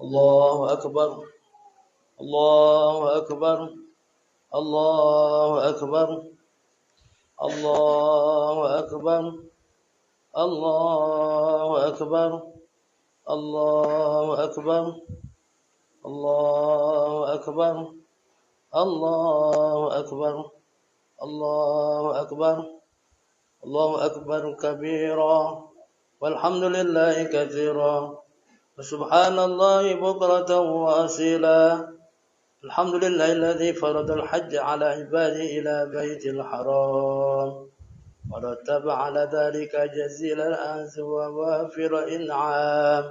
الله أكبر الله أكبر الله أكبر الله أكبر الله أكبر الله أكبر الله أكبر الله أكبر الله أكبر الله أكبر كبيرا والحمد لله كثيرا وسبحان الله بكرة وأصيلا الحمد لله الذي فرض الحج على عباده إلى بيت الحرام ورتب على ذلك جزيل الأنس ووافر إنعام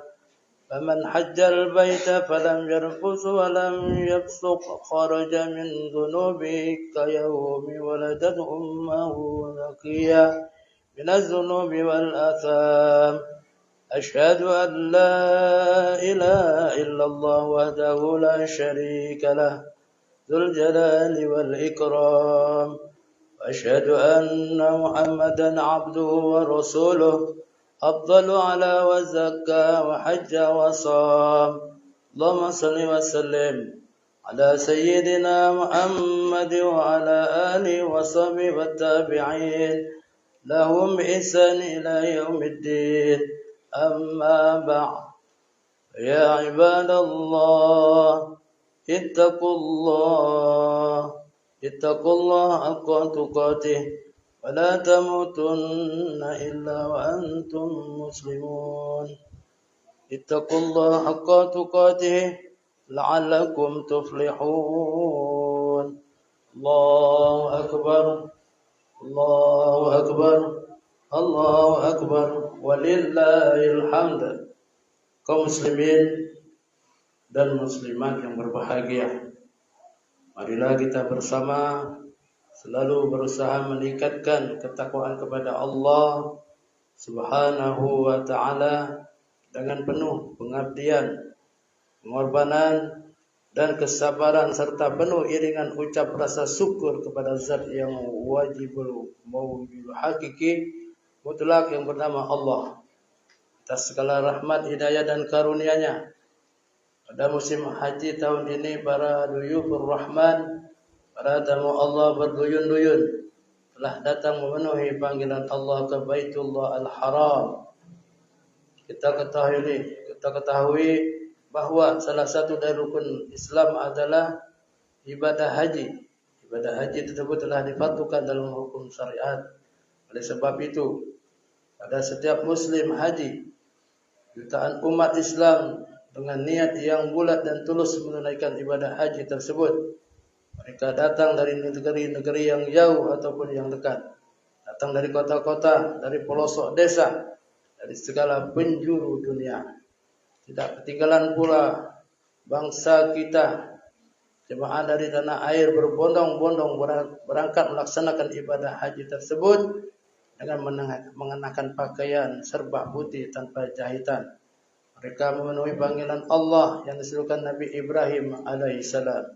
فمن حج البيت فلم يرفث ولم يفسق خرج من ذنوبه كيوم ولدته أمه نقيا من الذنوب والآثام أشهد أن لا إله إلا الله وحده لا شريك له ذو الجلال والإكرام وأشهد أن محمدا عبده ورسوله أفضل على وزكى وحج وصام اللهم صل وسلم على سيدنا محمد وعلى آله وصحبه والتابعين لهم بإحسان إلى يوم الدين أما بعد يا عباد الله اتقوا الله حق تقاته ولا تموتن إلا وأنتم مسلمون اتقوا الله حق تقاته لعلكم تفلحون الله أكبر الله أكبر الله أكبر ولله الحمد. Kaum muslimin dan muslimat yang berbahagia, marilah kita bersama selalu berusaha meningkatkan ketakwaan kepada Allah Subhanahu wa ta'ala dengan penuh pengabdian, pengorbanan dan kesabaran serta penuh iringan ucap rasa syukur kepada zat yang wajibul mawjudul hakiki mutlak yang bernama Allah atas segala rahmat, hidayah dan karunia-Nya. Pada musim haji tahun ini para duyufur rahman, para tamu Allah berduyun-duyun telah datang memenuhi panggilan Allah ke Baitullah Al-Haram. Kita ketahui bahwa salah satu dari rukun Islam adalah ibadah haji. Ibadah haji tersebut telah dipatukan dalam hukum syariat. Oleh sebab itu, pada setiap muslim haji, jutaan umat Islam dengan niat yang bulat dan tulus menunaikan ibadah haji tersebut. Mereka datang dari negeri-negeri yang jauh ataupun yang dekat. Datang dari kota-kota, dari pelosok desa, dari segala penjuru dunia. Tidak ketinggalan pula bangsa kita, jemaah dari tanah air berbondong-bondong berangkat melaksanakan ibadah haji tersebut dengan mengenakan pakaian serba putih tanpa jahitan. Mereka memenuhi panggilan Allah yang diserukan Nabi Ibrahim alaihissalam.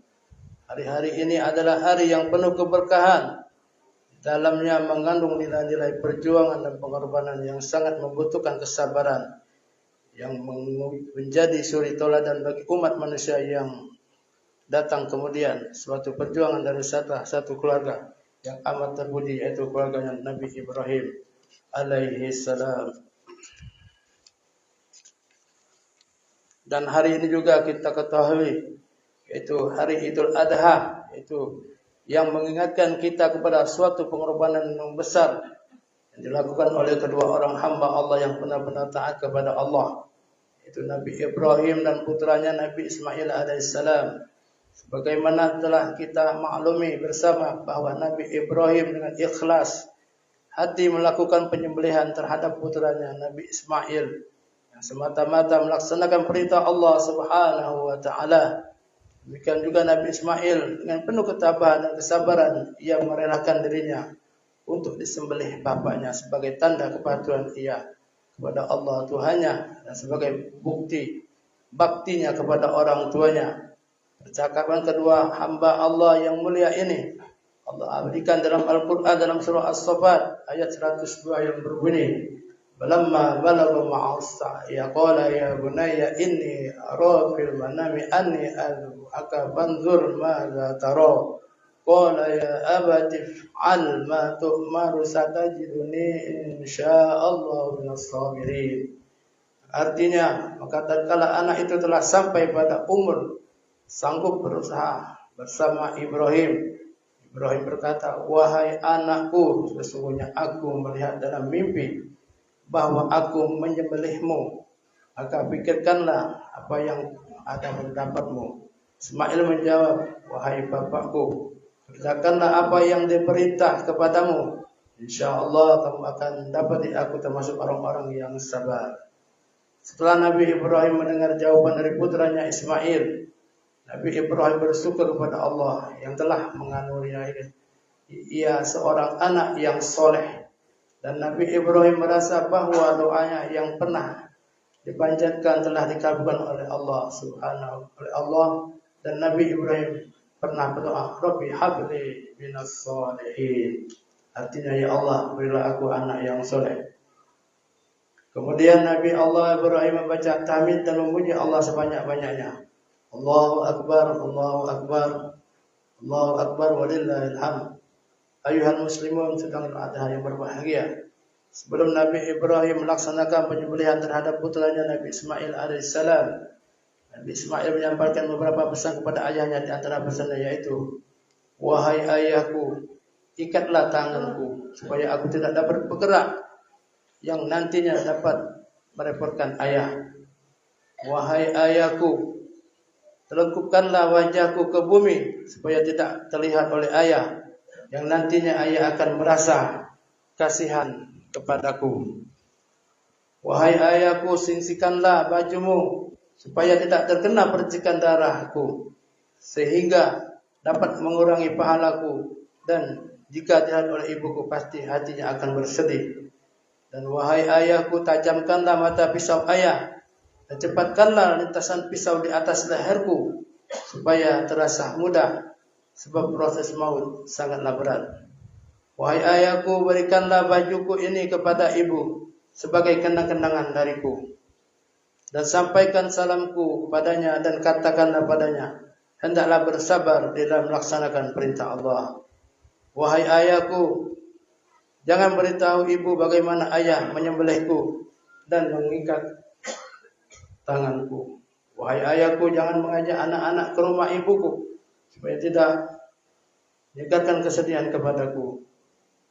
Hari-hari ini adalah hari yang penuh keberkahan. Di dalamnya mengandung nilai-nilai perjuangan dan pengorbanan yang sangat membutuhkan kesabaran, yang menjadi suri tauladan bagi umat manusia yang datang kemudian. Suatu perjuangan dari satu keluarga yang amat terpuji, yaitu keluarganya Nabi Ibrahim alaihi salam. Dan hari ini juga kita ketahui, yaitu hari Idul Adha, yaitu yang mengingatkan kita kepada suatu pengorbanan yang besar yang dilakukan oleh kedua orang hamba Allah yang benar-benar taat kepada Allah, yaitu Nabi Ibrahim dan putranya Nabi Ismail alaihissalam. Sebagaimana telah kita maklumi bersama bahwa Nabi Ibrahim dengan ikhlas hati melakukan penyembelihan terhadap putranya Nabi Ismail yang semata-mata melaksanakan perintah Allah Subhanahu wa ta'ala. Demikian juga Nabi Ismail dengan penuh ketabahan dan kesabaran ia merelakan dirinya untuk disembelih bapaknya sebagai tanda kepatuhan ia kepada Allah Tuhannya dan sebagai bukti baktinya kepada orang tuanya. Percakapan kedua hamba Allah yang mulia ini Allah abadikan dalam Al-Quran dalam surah As-Saffat ayat 102 yang berbunyi, Falamma balagha ma'as ya qala ya bunayya inni ara fil manami anni ad'uka fanzur madza tara. Qala ya abati if'al ma tu'maru satajiduni insyaallah minas sabirin. Artinya, maka tatkala anak itu telah sampai pada umur sanggup berusaha bersama Ibrahim, Ibrahim berkata, wahai anakku, sesungguhnya aku melihat dalam mimpi bahwa aku menyembelihmu, maka pikirkanlah apa yang ada pendapatmu. Ismail menjawab, wahai bapakku, kerjakanlah apa yang diperintah kepadamu. InsyaAllah kamu akan dapat aku termasuk orang-orang yang sabar. Setelah Nabi Ibrahim mendengar jawaban dari putranya Ismail, Nabi Ibrahim bersyukur kepada Allah yang telah menganugerahi ia seorang anak yang soleh. Dan Nabi Ibrahim merasa bahwa doanya yang pernah dipanjatkan telah dikabulkan oleh Allah Subhanahu oleh Allah. Dan Nabi Ibrahim pernah berdoa, Rabbi habli minas sholihin. Artinya, ya Allah, berilah aku anak yang soleh. Kemudian Nabi Allah Ibrahim membaca tahmid dan memuji Allah sebanyak-banyaknya. Allahu Akbar, Allahu Akbar, Allahu Akbar, walillahil hamd. Ayuhal muslimun sedang ada yang berbahagia. Sebelum Nabi Ibrahim melaksanakan penyembelihan terhadap putranya Nabi Ismail alaihissalam, Nabi Ismail menyampaikan beberapa pesan kepada ayahnya. Di antara pesannya yaitu, wahai ayahku, ikatlah tanganku supaya aku tidak dapat bergerak yang nantinya dapat merepotkan ayah. Wahai ayahku, telungkupkanlah wajahku ke bumi supaya tidak terlihat oleh ayah, yang nantinya ayah akan merasa kasihan kepadaku. Wahai ayahku, singsikanlah bajumu supaya tidak terkena percikan darahku, sehingga dapat mengurangi pahalaku, dan jika dilihat oleh ibuku pasti hatinya akan bersedih. Dan wahai ayahku, tajamkanlah mata pisau ayah dan cepatkanlah lintasan pisau di atas leherku supaya terasa mudah, sebab proses maut sangatlah berat. Wahai ayahku, berikanlah bajuku ini kepada ibu sebagai kenang-kenangan dariku, dan sampaikan salamku kepadanya dan katakanlah padanya, hendaklah bersabar dalam melaksanakan perintah Allah. Wahai ayahku, jangan beritahu ibu bagaimana ayah menyembelihku dan mengikat tanganku. Wahai ayahku, jangan mengajak anak-anak ke rumah ibuku supaya tidak meningkatkan kesedihan kepadaku.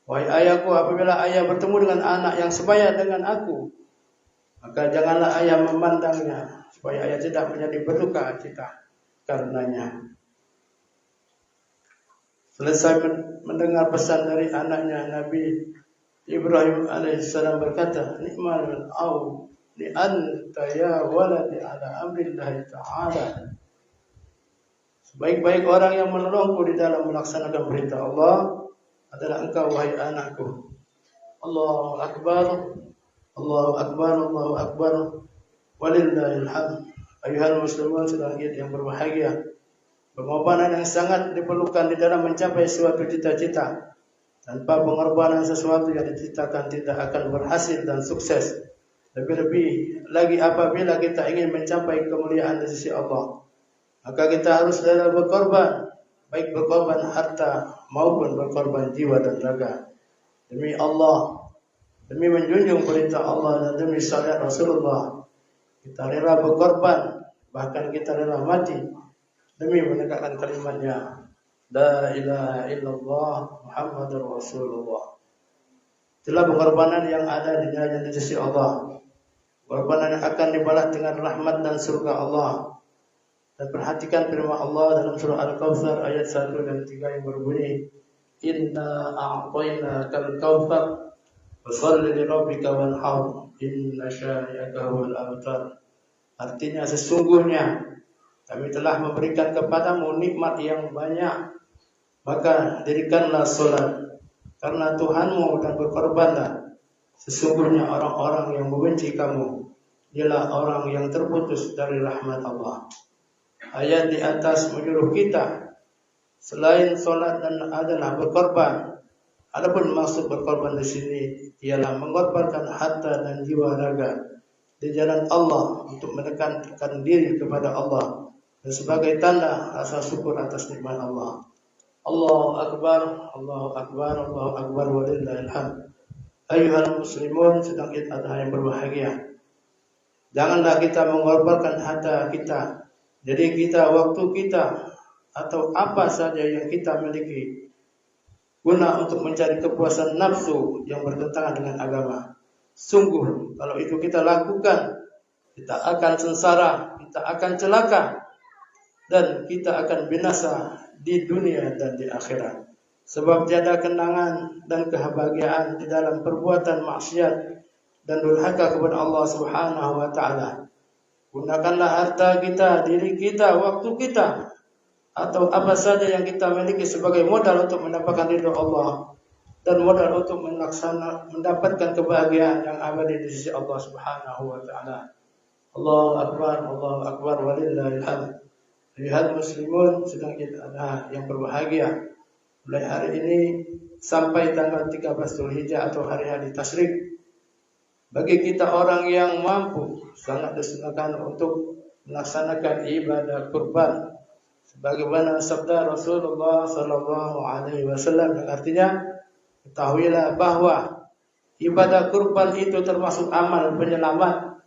Wahai ayahku, apabila ayah bertemu dengan anak yang sebaya dengan aku, maka janganlah ayah memandangnya supaya ayah tidak menjadi berduka cita karenanya. Selesai mendengar pesan dari anaknya, Nabi Ibrahim alaihissalam berkata, Ni'mal au li anta ya waladi ala amrillahi ta'ala. Sebaik-baik orang yang menolongku di dalam melaksanakan perintah Allah adalah engkau, wahai anakku. Allahu Akbar, Allahu Akbar, Allahu Akbar, walillahil hamd. Ayuhal muslimun sedangkan yang berbahagia, pengorbanan yang sangat diperlukan di dalam mencapai suatu cita-cita. Tanpa pengorbanan sesuatu yang diciptakan tidak akan berhasil dan sukses. Lebih-lebih lagi apabila kita ingin mencapai kemuliaan di sisi Allah, maka kita harus rela berkorban, baik berkorban harta maupun berkorban jiwa dan raga. Demi Allah, demi menjunjung perintah Allah dan demi syariat Rasulullah, kita rela berkorban, bahkan kita rela mati demi menegakkan kalimatnya, La ilaha illallah Muhammadur Rasulullah. Itulah pengorbanan yang ada di jalan di sisi Allah. Pengorbanan yang akan dibalas dengan rahmat dan surga Allah. Dan perhatikan firman Allah dalam surah Al-Kautsar ayat 1 dan 3 yang berbunyi, Inna a'tainakal kautsar fasholli li rabbika wanhar inna syani'aka huwal abtar. Artinya, sesungguhnya kami telah memberikan kepadamu nikmat yang banyak, maka dirikanlah solat karena Tuhanmu dan berkorbanlah. Sesungguhnya orang-orang yang membenci kamu ialah orang yang terputus dari rahmat Allah. Ayat di atas menyuruh kita selain solat dan adalah berkorban, Adapun maksud berkorban di sini ialah mengorbankan harta dan jiwa raga di jalan Allah untuk mendekatkan diri kepada Allah dan sebagai tanda rasa syukur atas nikmat Allah. Allahu Akbar, Allahu Akbar, Allahu Akbar walillahil hamd. Ayuhal muslimun sedang Idul Adha yang berbahagia. Janganlah kita mengorbankan harta kita, jadi kita, waktu kita, atau apa saja yang kita miliki guna untuk mencari kepuasan nafsu yang bertentangan dengan agama. Sungguh kalau itu kita lakukan, kita akan sengsara, kita akan celaka, dan kita akan binasa di dunia dan di akhirat. Sebab tiada kenangan dan kebahagiaan di dalam perbuatan maksiat dan durhaka kepada Allah Subhanahu wa taala. Gunakanlah harta kita, diri kita, waktu kita, atau apa saja yang kita miliki sebagai modal untuk mendapatkan ridha Allah dan modal untuk mendapatkan kebahagiaan yang abadi di sisi Allah Subhanahu wa taala. Allahu Akbar walillahil hamd. Ayuhal muslimun sedang ada yang berbahagia. Mulai hari ini sampai tanggal 13 Dzulhijjah atau hari-hari tasyrik, bagi kita orang yang mampu sangat disunahkan untuk melaksanakan ibadah kurban. Sebagaimana sabda Rasulullah sallallahu alaihi wasallam yang artinya, ketahuilah bahwa ibadah kurban itu termasuk amal penyelamat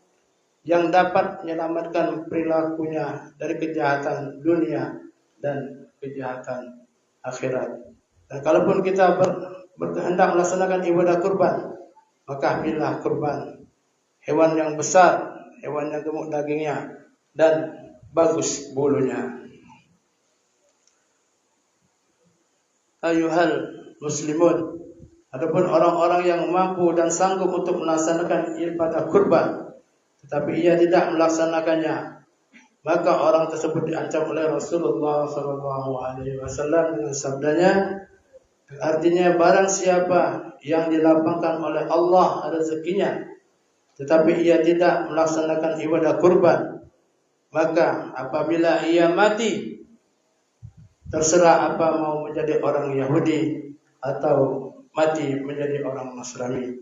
yang dapat menyelamatkan perilakunya dari kejahatan dunia dan kejahatan akhirat. Dan kalaupun kita berkehendak melaksanakan ibadah kurban, maka pilihlah kurban hewan yang besar, hewan yang gemuk dagingnya dan bagus bulunya. Ayuhal muslimun, adapun orang-orang yang mampu dan sanggup untuk melaksanakan ibadah kurban, tetapi ia tidak melaksanakannya, maka orang tersebut diancam oleh Rasulullah SAW dengan sabdanya, artinya barang siapa yang dilapangkan oleh Allah rezekinya, tetapi ia tidak melaksanakan ibadah kurban, maka apabila ia mati, terserah apa mau menjadi orang Yahudi atau mati menjadi orang Nasrani.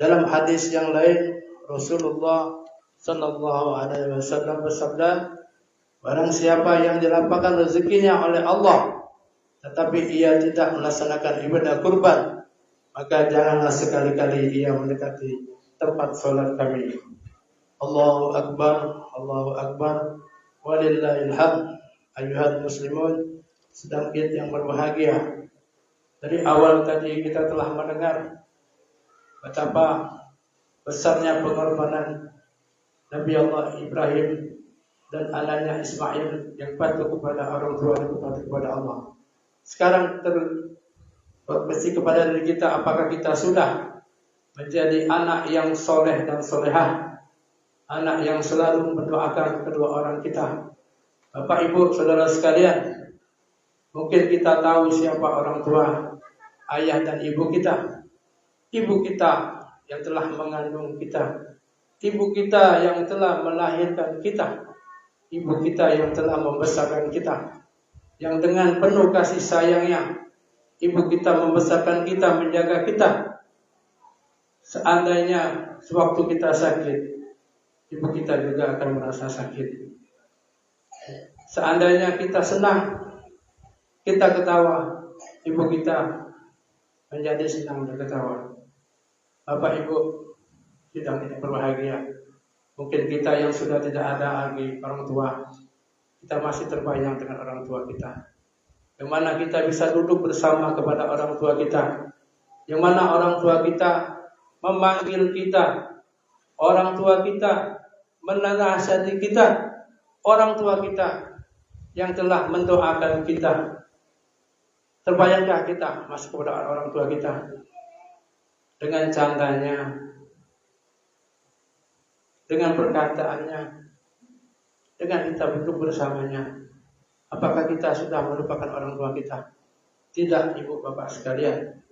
Dalam hadis yang lain, Rasulullah sallallahu alaihi wasallam bersabda, barang siapa yang dilapangkan rezekinya oleh Allah, tetapi ia tidak melaksanakan ibadah kurban, maka janganlah sekali-kali ia mendekati tempat salat kami. Allahu Akbar, walillahil hamd. Ayuhal muslimun sedang Id yang berbahagia. Dari awal tadi kita telah mendengar betapa besarnya pengorbanan Nabi Allah Ibrahim dan anaknya Ismail yang patuh kepada orang tua dan patuh kepada Allah. Sekarang terbersih kepada diri kita, apakah kita sudah menjadi anak yang soleh dan solehah, anak yang selalu mendoakan kedua orang kita. Bapak Ibu saudara sekalian, mungkin kita tahu siapa orang tua, ayah dan ibu kita. Ibu kita yang telah mengandung kita, ibu kita yang telah melahirkan kita, ibu kita yang telah membesarkan kita, yang dengan penuh kasih sayangnya ibu kita membesarkan kita, menjaga kita. Seandainya sewaktu kita sakit, ibu kita juga akan merasa sakit. Seandainya kita senang, kita ketawa, ibu kita menjadi senang dan ketawa. Bapak Ibu sedang tidak berbahagia. Mungkin kita yang sudah tidak ada lagi orang tua, kita masih terbayang dengan orang tua kita. Yang mana kita bisa duduk bersama kepada orang tua kita. Yang mana orang tua kita memanggil kita. Orang tua kita menasihati kita. Orang tua kita yang telah mendoakan kita. Terbayangkah kita masuk kepada orang tua kita dengan candanya, dengan perkataannya, dengan kita duduk bersamanya? Apakah kita sudah melupakan orang tua kita? Tidak, ibu bapak sekalian.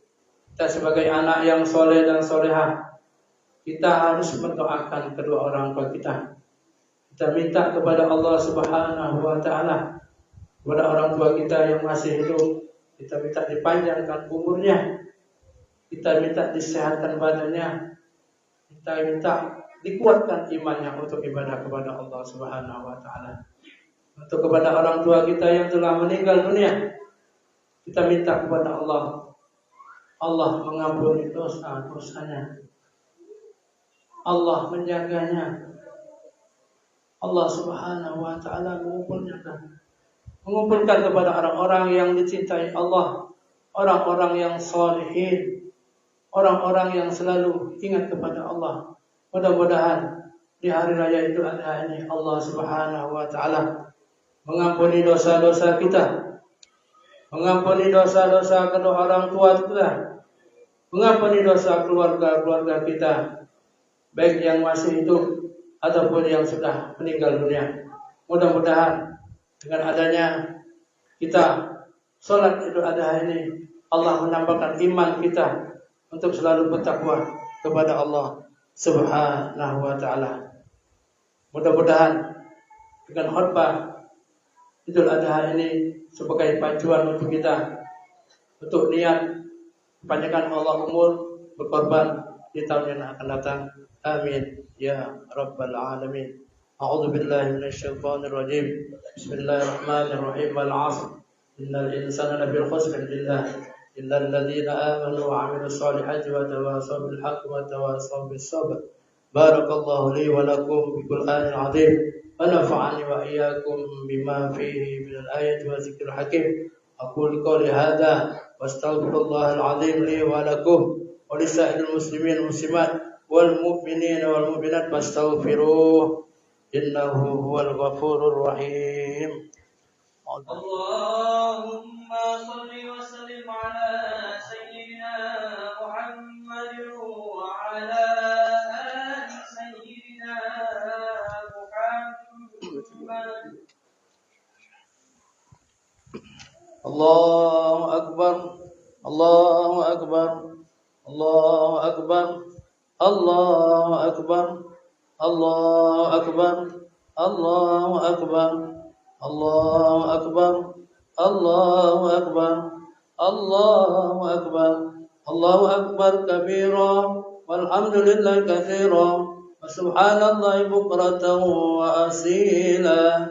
Kita sebagai anak yang soleh dan solehah, kita harus mendoakan kedua orang tua kita. Kita minta kepada Allah Subhanahu wa taala, kepada orang tua kita yang masih hidup, kita minta dipanjangkan umurnya, Kita minta disehatkan badannya, kita minta dikuatkan imannya untuk ibadah kepada Allah Subhanahu wa taala. Untuk kepada orang tua kita yang telah meninggal dunia, kita minta kepada Allah mengampuni dosa-dosanya. Allah menjaganya. Allah Subhanahu wa taala mengumpulkan kepada orang-orang yang dicintai Allah, orang-orang yang sholihin, orang-orang yang selalu ingat kepada Allah. Mudah-mudahan di hari raya Idul Adha ini Allah Subhanahu wa taala mengampuni dosa-dosa kita, mengampuni dosa-dosa kedua orang tua kita, mengampuni dosa keluarga-keluarga kita, baik yang masih hidup ataupun yang sudah meninggal dunia. Mudah-mudahan dengan adanya kita sholat Idul Adha ini, Allah menambahkan iman kita untuk selalu bertakwa kepada Allah Subhanahu wa taala. Mudah-mudahan dengan khutbah Idul Adha ini sebagai pacuan untuk kita untuk niat panjangkan Allah umur berkorban di tahun yang akan datang. Amin ya rabbal alamin. A'udzu billahi minasyaitonir rajim. Bismillahirrahmanirrahim. Wal 'ashr. Innal insana lafi khusr illa alladziina aamanu wa 'amilus solihati wa tawassaw bil haqqi wa tawassaw bis sabr. Barakallahu li wa lakum bil Qur'anil 'azim. Wa nafa'ani wa iyyakum bima fihi minal ayati wa dzikril hakim. Aqulu qouli hadza wa astaghfirullahal 'azim li wa lakum wa lisa'iril muslimin wal muslimat wal mu'minina wal mu'minat fastaghfiruh innahu huwal ghafurur rahim. Allahumma shalli wa sallim ala sayyidina Muhammad wa ala ali sayyidina Muhammad. Allahu akbar, Allahu akbar, Allahu akbar, Allahu akbar, Allahu akbar, Allahu akbar, Allahu akbar, Allahu akbar, Allahu akbar, Allahu akbar kabira, walhamdulillahi katsira, wa subhanallahi bukratan wa asila.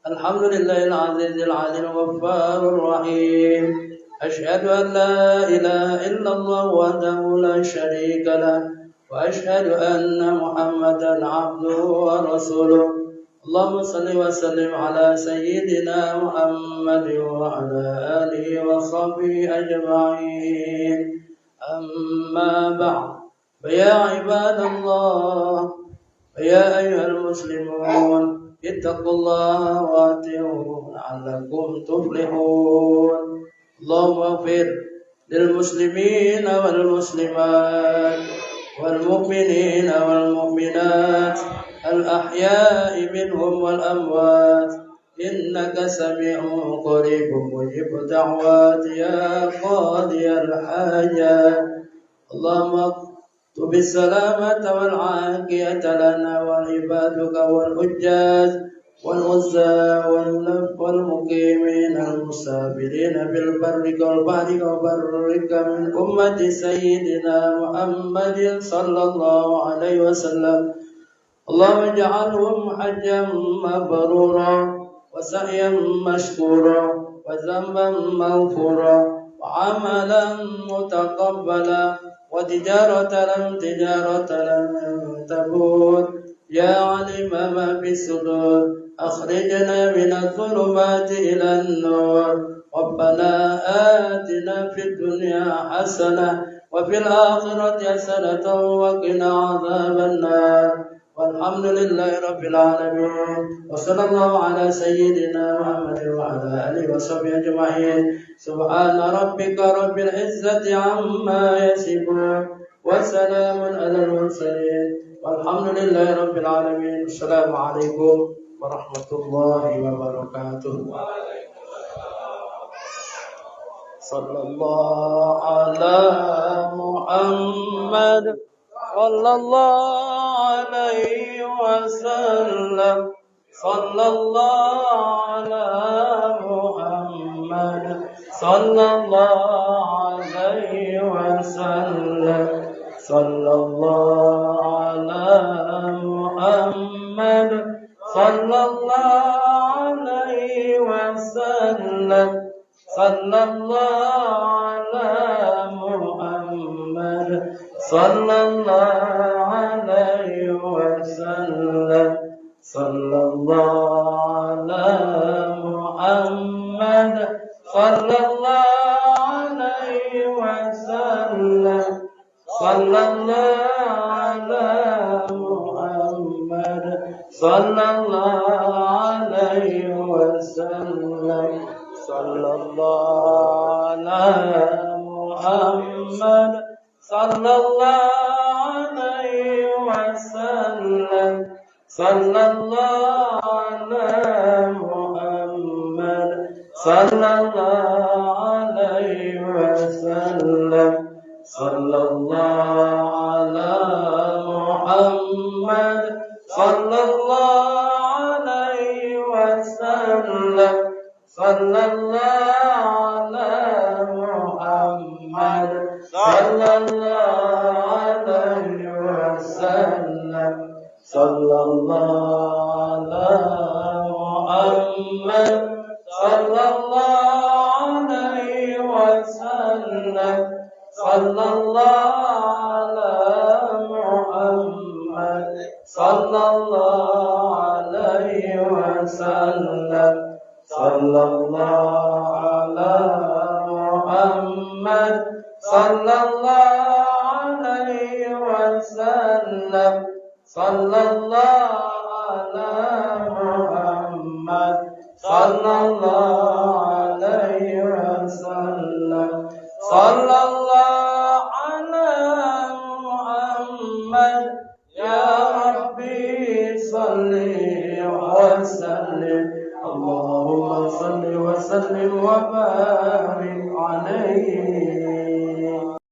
Alhamdulillahil azizil alim ghaffarur rahim. Asyhadu an la ilaha illallah wahdahu la syarika lah. وأشهد أن محمدا عبده ورسوله. اللهم صل وسلم على سيدنا محمد وعلى آله وصحبه أجمعين. أما بعد فيا عباد الله ويا أيها المسلمون اتقوا الله وأطيعوه لعلكم تفلحون. اللهم اغفر للمسلمين والمسلمات والمؤمنين والمؤمنات الأحياء منهم والأموات إنك سميع قريب مجيب الدعوات يا قاضي الحاجات. اللهم اكتب السلامة والعافية لنا ولعبادك والحجاج والغزاة والمقيمين المسافرين بالبر والبحر وبرك من أمة سيدنا محمد صلى الله عليه وسلم. اللهم اجعلهم حجا مبرورا وسعيا مشكورا وذنبا مغفورا وعملا متقبلا وتجارة لم تبور. يا علم ما في الصدور أخرجنا من الظلمات إلى النور. ربنا آتنا في الدنيا حسنة وفي الآخرة حسنة وقنا عذاب النار. والحمد لله رب العالمين. وصلى الله على سيدنا محمد وعلى آله وصحبه أجمعين. سبحان ربك رب العزة عما يصفون وسلام على المرسلين والحمد لله رب العالمين. السلام عليكم ورحمة الله وبركاته. صلى الله على محمد صلى الله عليه وسلم. صلى الله على محمد صلى الله عليه وسلم. وسلم صلى الله على محمد صلى الله عليه وسلم صلى الله على محمد صلى الله عليه وسلم صلى الله على محمد صلى الله عليه وسلم صلى الله على محمد صلى الله عليه وسلم صلى الله على محمد صلى الله عليه وسلم صلى الله على محمد صلى الله عليه وسلم صلى الله على محمد صلى الله عليه وسلم صلى الله على محمد صلى الله عليه وسلم صلى الله على محمد صلى الله عليه وسلم صلى الله على محمد صلى الله عليه وسلم صلى الله على محمد صلى الله عليه وسلم صلى الله على محمد صلى الله عليه وسلم صلى الله على محمد يا ربي صل وسلم اللهم صل وسلم وبارك